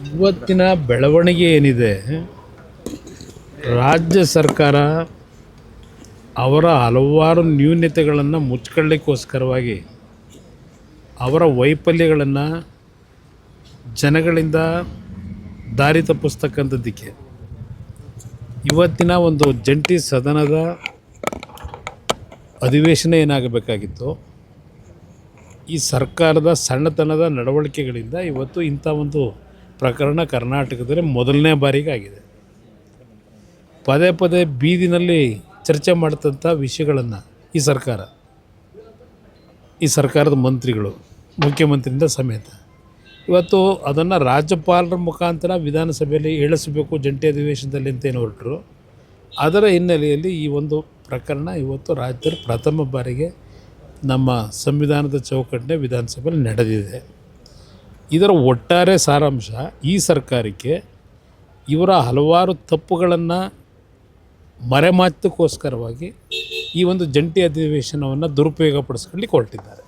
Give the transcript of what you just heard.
ಇವತ್ತಿನ ಬೆಳವಣಿಗೆ ಏನಿದೆ, ರಾಜ್ಯ ಸರ್ಕಾರ ಅವರ ಹಲವಾರು ನ್ಯೂನತೆಗಳನ್ನು ಮುಚ್ಕೊಳ್ಳಿಕ್ಕೋಸ್ಕರವಾಗಿ ಅವರ ವೈಫಲ್ಯಗಳನ್ನು ಜನಗಳಿಂದ ದಾರಿ ತಪ್ಪಿಸ್ತಕ್ಕಂಥದ್ದಕ್ಕೆ ಇವತ್ತಿನ ಒಂದು ಜಂಟಿ ಸದನದ ಅಧಿವೇಶನ ಏನಾಗಬೇಕಾಗಿತ್ತು, ಈ ಸರ್ಕಾರದ ಸಣ್ಣತನದ ನಡವಳಿಕೆಗಳಿಂದ ಇವತ್ತು ಇಂಥ ಒಂದು ಪ್ರಕರಣ ಕರ್ನಾಟಕದಲ್ಲಿ ಮೊದಲನೇ ಬಾರಿಗೆ ಆಗಿದೆ. ಪದೇ ಪದೇ ಬೀದಿನಲ್ಲಿ ಚರ್ಚೆ ಮಾಡ್ತಂಥ ವಿಷಯಗಳನ್ನು ಈ ಸರ್ಕಾರದ ಮಂತ್ರಿಗಳು, ಮುಖ್ಯಮಂತ್ರಿಯಿಂದ ಸಮೇತ ಇವತ್ತು ಅದನ್ನು ರಾಜ್ಯಪಾಲರ ಮುಖಾಂತರ ವಿಧಾನಸಭೆಯಲ್ಲಿ ಇಳಿಸಬೇಕು ಜಂಟಿ ಅಧಿವೇಶನದಲ್ಲಿ ಅಂತೇನು ಹೊರಟರು. ಅದರ ಹಿನ್ನೆಲೆಯಲ್ಲಿ ಈ ಒಂದು ಪ್ರಕರಣ ಇವತ್ತು ರಾಜ್ಯದಲ್ಲಿ ಪ್ರಥಮ ಬಾರಿಗೆ ನಮ್ಮ ಸಂವಿಧಾನದ ಚೌಕಟ್ಟಿನ ವಿಧಾನಸಭೆಯಲ್ಲಿ ನಡೆದಿದೆ. ಇದರ ಒಟ್ಟಾರೆ ಸಾರಾಂಶ, ಈ ಸರ್ಕಾರಕ್ಕೆ ಇವರ ಹಲವಾರು ತಪ್ಪುಗಳನ್ನು ಮರೆಮಾಚೋಕ್ಕೋಸ್ಕರವಾಗಿ ಈ ಒಂದು ಜಂಟಿ ಅಧಿವೇಶನವನ್ನು ದುರುಪಯೋಗಪಡಿಸ್ಕೊಳ್ಳಿಕ್ಕೆ ಹೊರಟಿದ್ದಾರೆ.